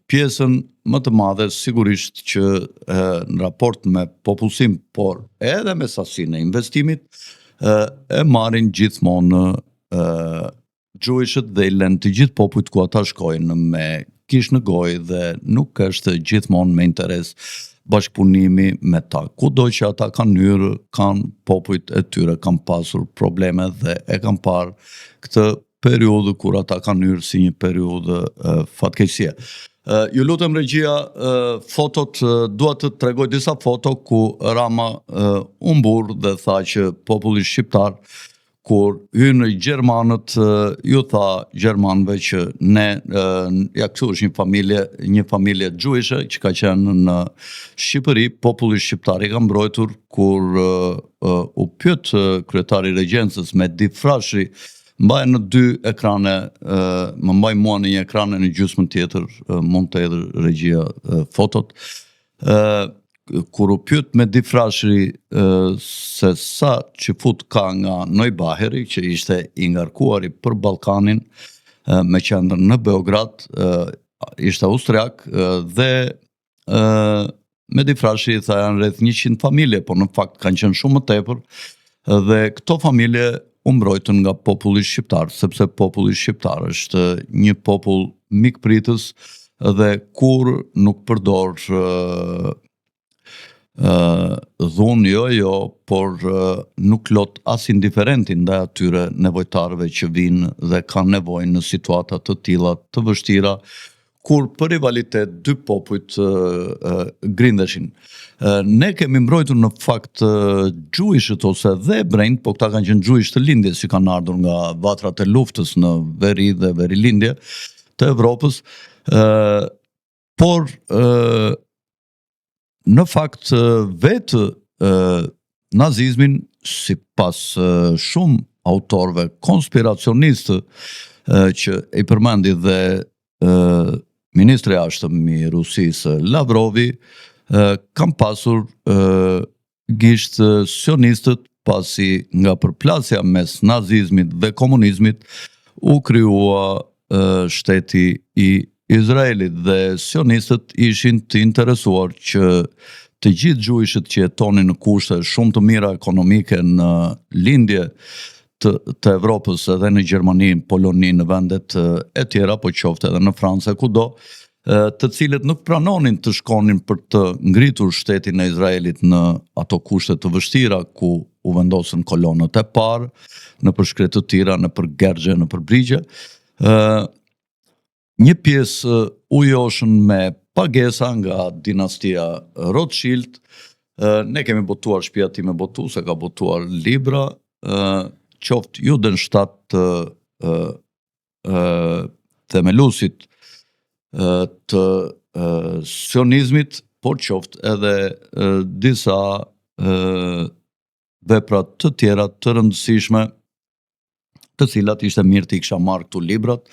pjesën më të madhe sigurisht që në raport me popullsim, por edhe me sasinë e investimit, e marrin gjithmonë gjuishët dhe i lënë të gjithë popujt ku ata shkojnë me kish në gojë dhe nuk është gjithmonë me interes bashkëpunimi me ta. Kudo që ata kanë hyrë, kanë popujt e tyre, kanë pasur probleme dhe e kanë parë këtë periudhë kur ata kanë hyrë si një periudhë fatkeqësie. Ju lutem regjia, fotot, dua të tregoj disa foto ku Rama u mbur dhe tha që populli shqiptar, kur hynë Gjermanët, ju tha Gjermanëve që ne, ja këtu është një familje gjujshe që ka qenë në Shqipëri, populli shqiptar i ka mbrojtur kur u pyet kryetari i regjencës me difrashi, mbaj në 2 ekrane, më mbaj mua në një ekran e në gjysmën tjetër, mund të edhe regjia fotot, kur u pyet me difrashi se sa që fut ka nga Neubaheri, që ishte i ngarkuari për Ballkanin, me qendër në Beograd, ishte austriak, dhe me difrashi tha janë rreth 100 familje, por në fakt kanë qenë shumë më tepër, dhe këto familje u mbrojtën nga populli shqiptar, sepse populli shqiptar është një popull mikpritës dhe kur nuk përdor dhunë, por nuk lot as indiferentin ndaj atyre nevojtarëve që vinë dhe kanë nevojë në situata të tilla të vështira, kur për rivalitet 2 popujt grindeshin. Ne kemi mbrojtur në fakt gjujshët ose dhe brejnë, po këta kanë qenë gjujsh të lindjes që kanë ardhur nga vatrat e luftës në veri dhe verilindje të Evropës, por në fakt vetë nazizmin, si pas shumë autorëve konspiracionistë që i përmendi dhe ministri i jashtëm i Rusisë Lavrovi, kanë pasur gisht sionistët, pasi nga përplasja mes nazizmit dhe komunizmit u krijua shteti i Izraelit, dhe sionistët ishin të interesuar që të gjithë gjujshët që jetonin në kushte shumë të mira ekonomike në lindje të Evropës edhe në Gjermani, Poloni, në vendet e tjera, po qoftë edhe në Francë, kudo, të cilët nuk pranonin të shkonin për të ngritur shtetin e Izraelit në ato kushte të vështira ku u vendosën kolonët e parë, në për shkretë të tira, në për gergje, në për brigje. Një pjesë u joshën me pagesa nga dinastia Rothschild. Ne kemi botuar, shtëpia time botu, se ka botuar libra, qoftë Judenstadt të themelusit të sionizmit, por qoftë edhe disa vepra të tjera të rëndësishme, të cilat ishte mirë të i kisha marrë këtu librat,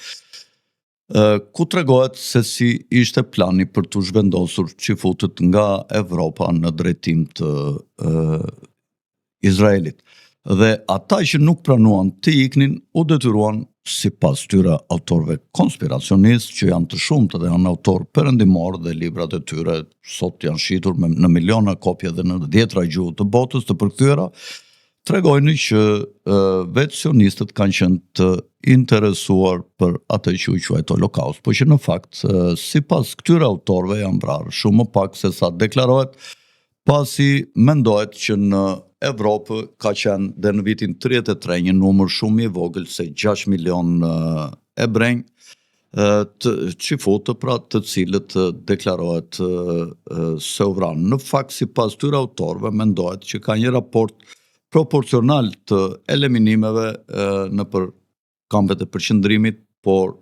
ku tregohet se si ishte plani për të zhvendosur çifutët nga Evropa në drejtim të Izraelit. Dhe ata që nuk pranuan të iknin, u detyruan sipas tyre autorëve konspiracionistë, që janë të shumtë dhe janë autorë perëndimor, dhe librat e tyre sot janë shitur në miliona kopje dhe në 10 gjuhë të botës të përkthyera, tregojnë që vetë sionistët kanë qenë të interesuar për atë që u quajt Holokaust, po që në fakt, sipas këtyre autorëve janë vrarë shumë më pak se sa deklarohet, pasi mendohet që në Evropë ka qenë dhe në vitin 33 një numër shumë i vogël se 6 milion ebrenj, qifutë, pra të cilët deklarohet se u vranë. Në fakt, sipas këtyre autorëve, mendohet që ka një raport proporcional të eliminimeve në për kampet e përqendrimit, por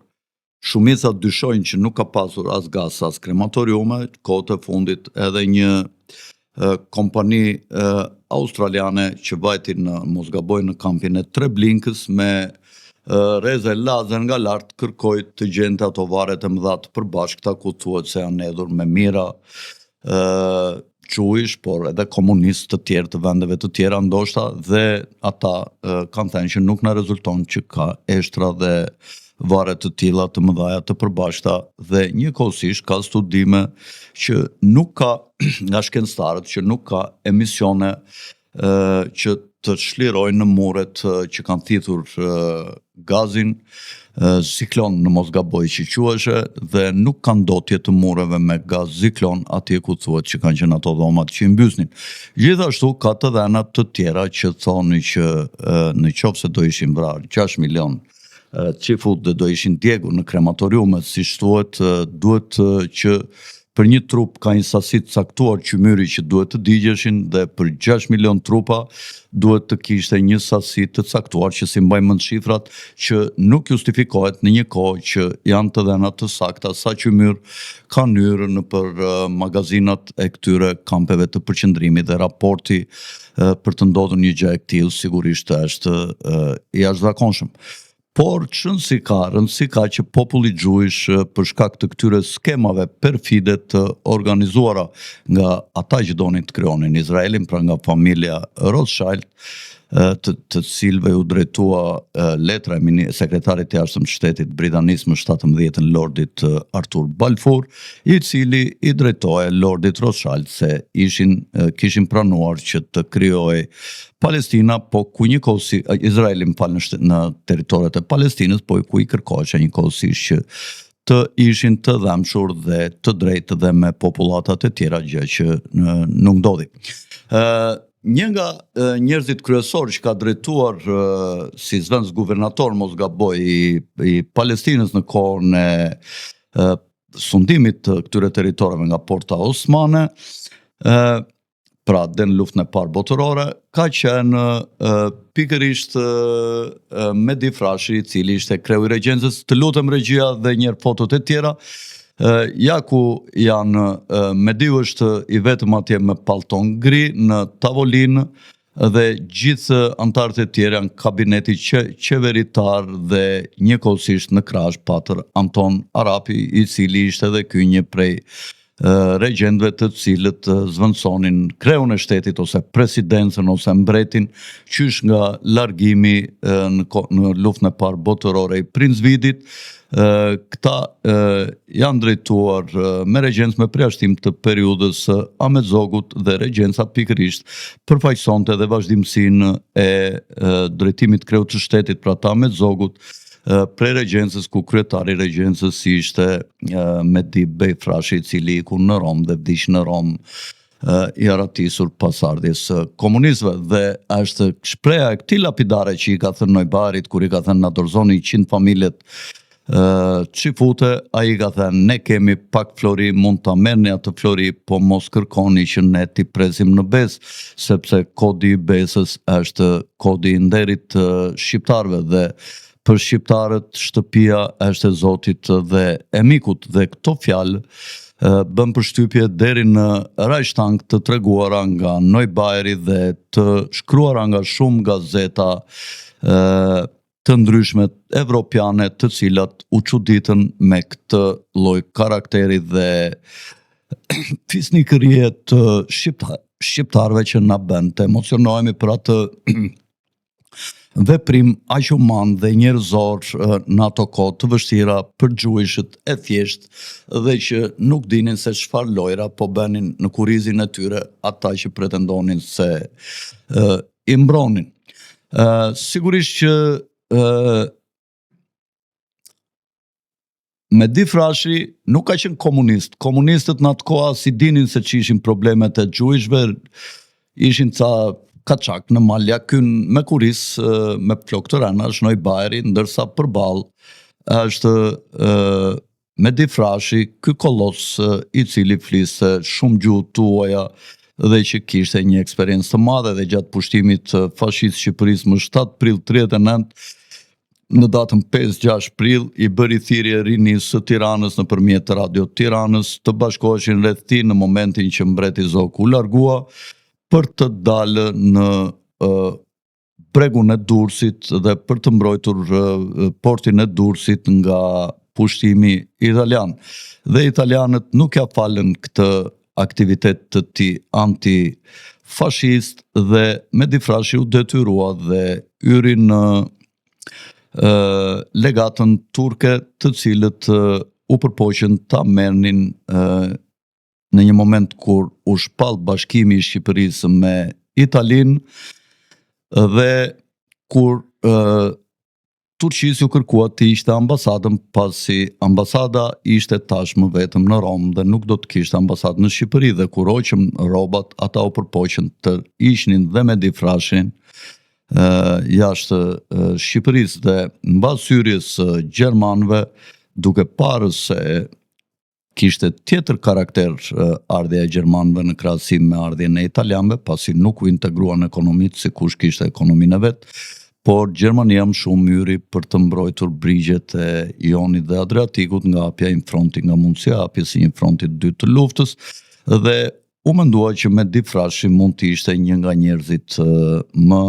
shumica dyshojnë që nuk ka pasur as gas, as krematoriume. Kohët e fundit edhe një kompani australiane që vajti në mos gaboj në kampin e Treblinkës me reze lazer nga lart kërkoi të gjente ato varet e mëdha të përbashkëta, ku thuhet se janë hedhur me mira quish, por edhe komunistë të tjerë të vendeve të tjera ndoshta, dhe ata kanë thënë që nuk na rezulton që ka eshtra dhe vare të tilla të mëdha të përbashkëta, dhe njëkohësisht ka studime që nuk ka nga shkencëtarët që nuk ka emisione që të çlirojnë në muret që kanë thithur gazin, ziklon në mos gaboj që quheshe, dhe nuk kanë ndotje të mureve me gaz ziklon atje ku thuhet që kanë qenë ato dhomat që i mbysnin. Gjithashtu ka të dhëna të tjera që thoni që në qoftë se do ishin vrarë 6 milion qifut dhe do ishin djegur në krematoriumet, si thuhet, duhet që për një trup ka një sasi të caktuar qymyri që duhet të digjeshin dhe për 6 milion trupa duhet të kishte një sasi të caktuar që si mbajmë mend shifrat që nuk justifikohet në një kohë që janë të dhëna të sakta sa qymyr kanë hyrë në për magazinat e këtyre kampeve të përqendrimit dhe raporti për të ndodhur një gjë e tillë sigurisht është i jashtëzakonshëm. Por rëndësi ka që populli gjuish për shkak të këtyre skemave perfide të organizuara nga ata që donin të krijonin Izraelin, pra nga familja Rothschild, të cilëve u drejtua letra e sekretarit të jashtëm të shtetit britanis më 17 Lordit Arthur Balfour, i cili i drejtohej Lordit Rothschild se kishin pranuar që të krijojë Palestina, po ku njëkohësi Izraelin në territoret e Palestinës, po ku i kërkohej njëkohësisht që të ishin të dhamshur dhe të drejtë dhe me populatat e tjera, gjë që nuk ndodhi. Një nga njerëzit kryesor që ka drejtuar si zëvendës guvernator mos gaboj i Palestinës në kohën e sundimit të këtyre territoreve nga Porta Osmane, pra dhe në luftën e parë botërore, ka qenë pikërisht Mehdi Frashi, i cili ishte kreu i regjencës. Të lutem regjia dhe njerë fotot e tjera. Ja ku janë Mehdiu është i vetëm atje me pallton gri në tavolinë dhe gjithë antarët e tjerë janë kabineti qeveritar dhe njëkohësisht në krahas patër Anton Arapi, i cili ishte edhe ky një prej regjendëve të cilët zvendësonin kreun e shtetit ose presidencën ose mbretin qysh nga largimi në luftën e parë botërore i Prinzvidit. Këta janë drejtuar me regjencë me përjashtim të periudhës Ahmet Zogut dhe regjenca pikërisht përfaqësonte dhe vazhdimsinë e drejtimit kreut të shtetit pra të Ahmet Zogut prej regjencës ku kryetari i regjencës ishte Mehdi Bej Frashi, i cili iku në Rom dhe vdiq në Rom i aratisur pas ardhjes komunistëve dhe është shpreha e këtij lapidare që i ka thënë Nojbarit kur i ka thënë na dorëzoni 100 familjet Qifute, a i ka thënë ne kemi pak flori, mund të merrni atë flori, po mos kërkoni që ne t'i presim në besë, sepse kodi i besës është kodi i nderit shqiptarëve dhe për shqiptarët shtëpia është e Zotit dhe e mikut dhe këto fjalë bën përshtypje deri në rajshtang të treguara nga Nojbajri dhe të shkruara nga shumë gazeta të ndryshme evropiane të cilat u çuditën me këtë lloj karakteri dhe fisnikërie të shqiptarëve që na bën të emocionohemi për atë veprim aq human dhe njerëzor në ato kohë të vështira për gjuhëshët e thjesht dhe që nuk dinin se çfarë lojra po bënin në kurrizin e tyre ata që pretendonin se i mbronin. Sigurisht që Mehdi Frashi nuk ka qenë komunist. Komunistët në atë koha si dinin se që ishin problemet e gjuhishve, ishin ca kaçak në malja kyn me kuris, me flok të rëna, është Nojbajri, ndërsa përballë është Mehdi Frashi, ky kolos i cili fliste shumë gjuhë tuaja dhe që kishte një eksperiencë të madhe dhe gjatë pushtimit fashist Shqipërisë më 7 prill 39, në datën 5-6 prill i bëri thirrje rinisë së Tiranës nëpërmjet Radio Tiranës të bashkoheshin rreth tij në momentin që mbreti Zogu u largua për të dalë në bregun e Durrësit dhe për të mbrojtur portin e Durrësit nga pushtimi italian. Dhe italianët nuk ja falën këtë aktivitet të tij antifashist dhe Mehdi Frashi u detyrua dhe hyri në legatën turke të cilët u përpoqën ta merrnin në një moment kur u shpall bashkimi i Shqipërisë me Italinë dhe kur Turqisë u kërkua të ishte ambasadën pasi ambasada ishte tashmë vetëm në Rom dhe nuk do të kishte ambasadë në Shqipëri dhe kur hoqëm robat ata u përpoqën të ishnin dhe Mehdi Frashin jashtë Shqipërisë dhe mbas hyrjes gjermanëve duke parë se kishte tjetër karakter ardhja e gjermanëve në krahasim me ardhjen e italianëve, pasi nuk u integruan ekonomitë sikush kishte ekonominë e vet, por Gjermania më shumë myri për të mbrojtur brigjet e Ionit dhe Adriatikut nga hapja në fronti nga mundësia hapjes së një fronti të dytë të luftës, dhe u mendua që me Di Frashi mund të ishte një nga njerëzit më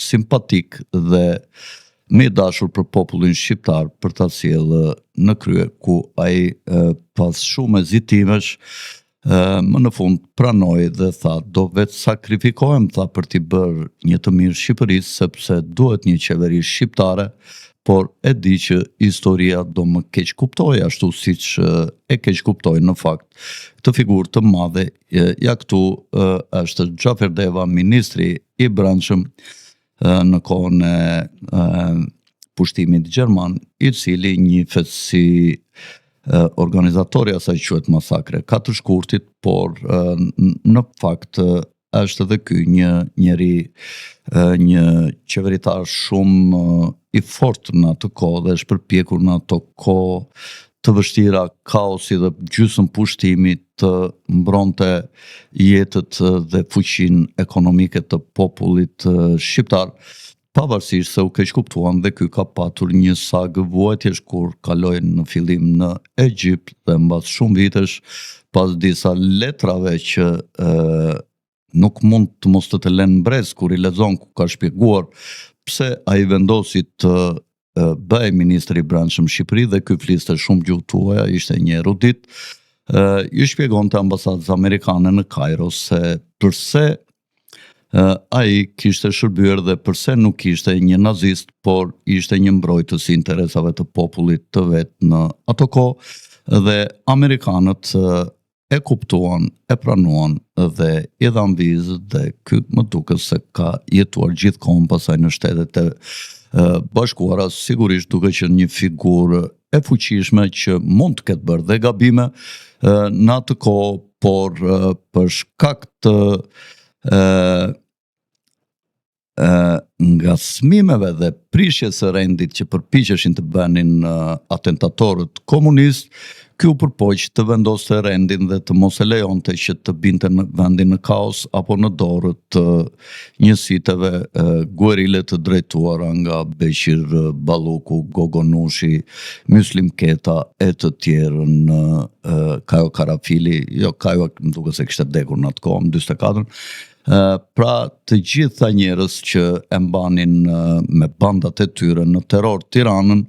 simpatik dhe me dashur për popullin shqiptar për ta sjellë në krye, ku ai pas shumë hezitimesh më në fund pranoi dhe tha do vetë sakrifikohem, tha, për t'i bërë një të mirë Shqipërisë, sepse duhet një qeveri shqiptare, por e di që historia do më keq kuptoj, ashtu siç e keq kuptoj në fakt këtë figurë të madhe. Ja këtu është Xhafer Deva, ministri i brendshëm në kohën e pushtimit gjerman, i cili njihet si organizatori asaj quhet masakre 4 shkurtit, por në fakt është edhe ky një njeri, një qeveritar shumë i fortë në atë kohë dhe është përpjekur në ato kohë të vështira, kaosi dhe gjysmë pushtimi, të mbronte jetët dhe fuqinë ekonomike të popullit shqiptar, pavarësisht se u keq kuptuan dhe ky ka patur një sagë vuajtjesh kur kaloi në fillim në Egjipt dhe mbas shumë vitesh, pas disa letrave që nuk mund të mos të lënë brez kur i lexon, ku ka shpjeguar pse ai vendosi të bëhej ministri i brendshëm Shqipëri, dhe ky fliste shumë gjuhë tuaja, ishte një erudit, i shpjegonte ambasadës amerikane në Kairo se pse ai kishte shërbyer dhe pse nuk ishte një nazist, por ishte një mbrojtës i interesave të popullit të vet në ato kohë, dhe amerikanët e kuptuan, e pranuan dhe i dhan vizë, dhe ky më duket se ka jetuar gjithkohën pasaj në Shtetet e Bashkuara, sigurisht duke qenë një figurë e fuqishme që mund të ketë bërë dhe gabime në atë kohë, por për shkak të ngacmimeve dhe prishjes së rendit që përpiqeshin të bënin atentatorët komunist, ky u përpoq të vendoste rendin dhe të mos e lejonte që të binte në vendin në kaos apo në dorë të njësiteve guerile të drejtuara nga Beqir Balluku, Gogo Nushi, Myslim Keta e të tjerë në Kajo Karafili, jo Kajo më duket se kishte vdekur në atë kohë, në 44. Pra të gjitha njerëz që e mbanin me bandat e tyre në terror Tiranën,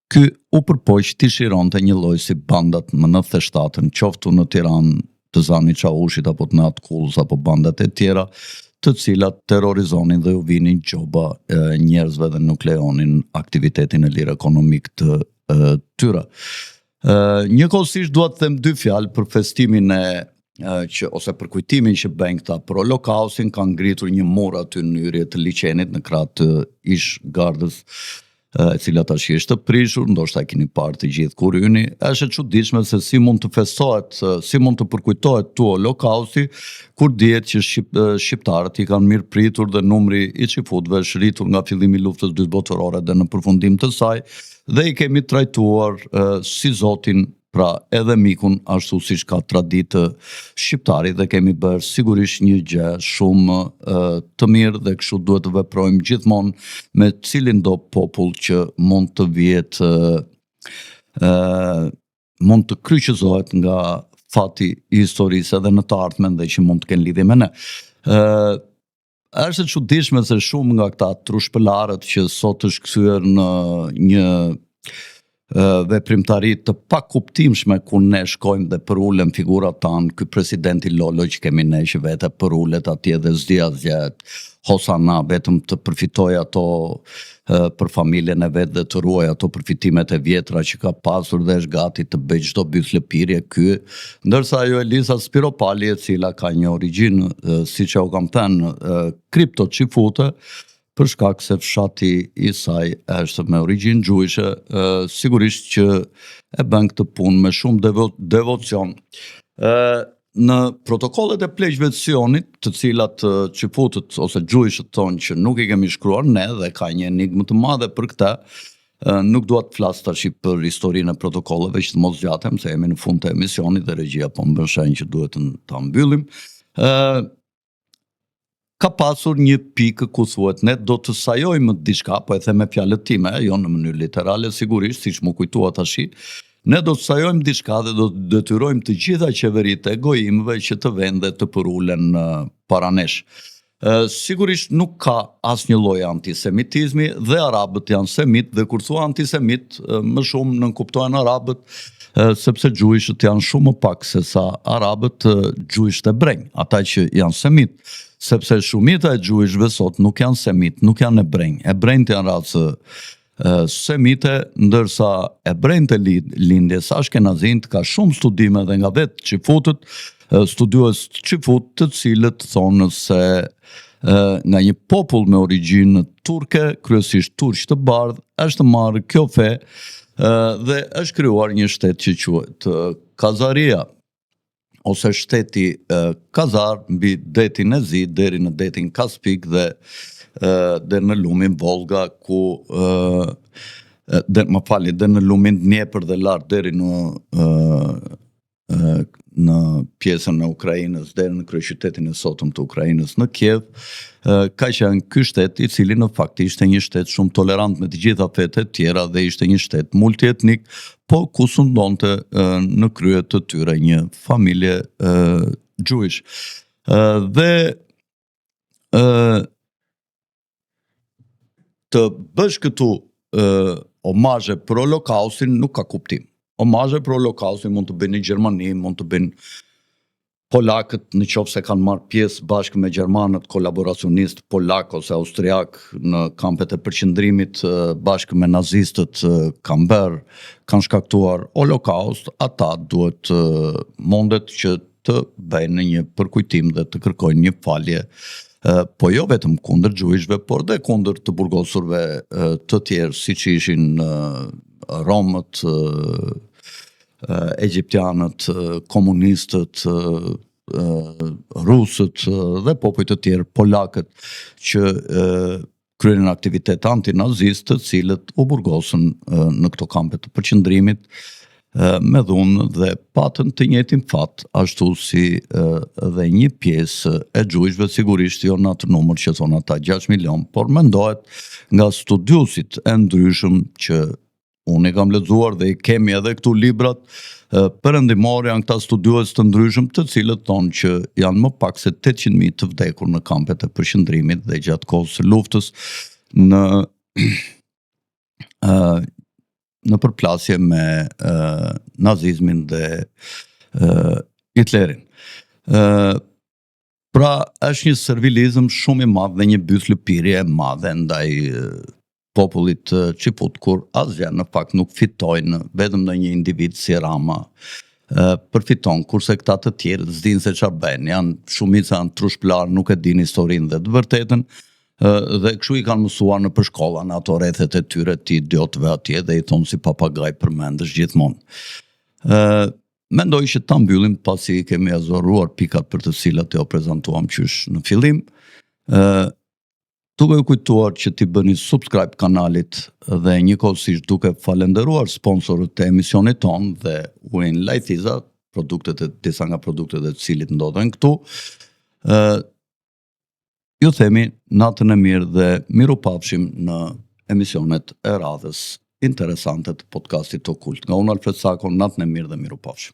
ky u përpoq të shironte një lloj si bandat më 97-ën, qoftu në Tiranë të Zani Çavushit apo të Nat Kullës apo bandat e tjera, të cilat terrorizonin dhe u vinin gjoba njerëzve dhe nuk lejonin aktivitetin e lirë ekonomik të tyre. Njëkohësisht dua të them 2 fjalë për festimin ose për kujtimin që bëjnë këta për Holokaustin. Kanë ngritur një mur aty në hyrje të liçenit në krah të ish gardës, e cila tash është të prishur, ndoshta e keni parë të gjithë kur hyni. Është e çuditshme se si mund të festohet, si mund të përkujtohet tu Holokausti, kur dihet që shqiptarët i kanë mirë pritur dhe numri i çifutëve është rritur nga fillimi i luftës dytë botërore dhe në përfundim të saj, dhe i kemi trajtuar si Zotin, pra edhe mikun, ashtu siç ka traditë shqiptari, dhe kemi bërë sigurisht një gjë shumë të mirë, dhe kështu duhet të veprojmë gjithmonë me cilin do popull që mund të vihet, mund të kryqëzohet nga fati i historisë edhe në të ardhmen dhe që mund të kenë lidhje me ne. Është e çuditshme se shumë nga këta trushpëlarët që sot është kthyer në një veprimtari të pakuptimshme, ku ne shkojmë dhe përulem figurat tanë, ky presidenti Lolo që kemi ne që vete përulet atje dhe s'di asgjë, hosana vetëm të përfitoj ato për familjen e vet dhe të ruaj ato përfitimet e vjetra që ka pasur dhe është gati të bëj çdo byth lëpirje ky, ndërsa ajo Elisa Spiropali, e cila ka një origjinë, siç e u kam thënë, kriptoçifute, për shkak se fshati i saj është me origjinë gjuhëshe, sigurisht që e bën këtë punë me shumë devocion. Në protokollet e pleqjve të Sionit, të cilat çifutët ose gjuhëshët tonë që nuk i kemi shkruar ne, dhe ka një enigmë të madhe për këtë, Nuk dua të flas tash për historinë e protokolleve që të mos zgjatem, se jemi në fund të emisionit dhe regjia po më bën shenjë që duhet ta mbyllim. Ka pasur një pikë ku thuhet ne do të sajojmë diçka, po e them me fjalët time, jo në mënyrë literale sigurisht, siç më kujtua tash. Ne do të sajojmë diçka dhe do të detyrojmë të gjitha qeveritë e gojimëve që të vende të përulen para nesh. Sigurisht nuk ka asnjë lloj antisemitizmi dhe arabët janë semit dhe kur thua antisemit më shumë nënkuptohen arabët sepse gjujishët janë shumë më pak se sa arabët gjujishët e brenj, ata që janë semit, sepse shumita e gjujishëve sot nuk janë semit, nuk janë e brenj. E brenjt janë racë semite, ndërsa e brenjt e lindjes ashkenazint ka shumë studime dhe nga vetë qifutët, studiues qifut të cilët thonë se nga një popull me origjinë turke, kryesisht turq të bardh, është marrë kjo fe dhe është krijuar një shtet që quhet Kazaria, ose shteti Kazar mbi detin e Zi deri në detin Kaspik dhe deri në lumin Volga ku deri në lumin Dnjepër dhe lart deri në pjesën e Ukrainës, deri në kryeqytetin e sotëm të Ukrainës në Kiev, ka qenë ky shtet i cili në fakt ishte një shtet shumë tolerant me të gjitha fetë e tjera dhe ishte një shtet multietnik, po ku sundonte në krye të tyre një familje gjuish. Dhe të bësh këtu omazhe për Holokaustin nuk ka kuptim. Omazhe për Holokaustin mund të bëjnë Gjermani, mund të bëjnë polakët në qoftë se kanë marrë pjesë bashkë me gjermanët kolaboracionist polak ose austriak në kampet e përqendrimit bashkë me nazistët kanë shkaktuar Holokaust, ata duhet mundet që të bëjnë një përkujtim dhe të kërkojnë një falje, po jo vetëm kundër gjujishve, por dhe kundër të burgosurve të tjerë, siç ishin Romët, Egjiptianët, komunistët, Rusët dhe popujt të tjerë, polakët, që kryenin aktivitet antinazist, të cilët u burgosën në këto kampe të përqendrimit me dhunë dhe patën të njëjtin fat, ashtu si dhe një pjesë e gjujshve, sigurisht jo në atë numër që thonë ata 6 milion, por mendohet nga studiusit e ndryshëm që unë i kam lexuar dhe i kemi edhe këtu librat perëndimor, janë këta studiues të ndryshëm të cilët thonë që janë më pak se 800.000 të vdekur në kampet e përqendrimit dhe gjatë kohës së luftës në përplasje me nazizmin dhe Hitlerin. Pra është një servilizëm shumë i madh dhe një bythëlëpirje e madhe ndaj popullit qifut, kur asgjë në fakt nuk fitojnë, vetëm në një individ si Rama përfiton, kurse këta të tjerë s'dinë se çfarë bëjnë, janë shumica janë trushplar, nuk e dinë historinë dhe të vërtetën, dhe kështu i kanë mësuar në përshkolla në ato rrethet e tyre të idiotëve atje dhe i thonë si papagaj përmendesh gjithmonë. Mendoj që ta mbyllim pasi kemi azoruar pikat për të cilat jo prezantuam qysh në fillim. Duke u kujtuar që ti bëni subscribe kanalit dhe njëkohësisht duke falenderuar sponsorët e emisionit ton dhe Win Lajthiza, disa nga produktet e cilit ndodhen këtu, ju themi natën e mirë dhe mirupafshim në emisionet e radhës interesante të podcastit Okult. Nga unë Alfred Sako, natën e mirë dhe mirupafshim.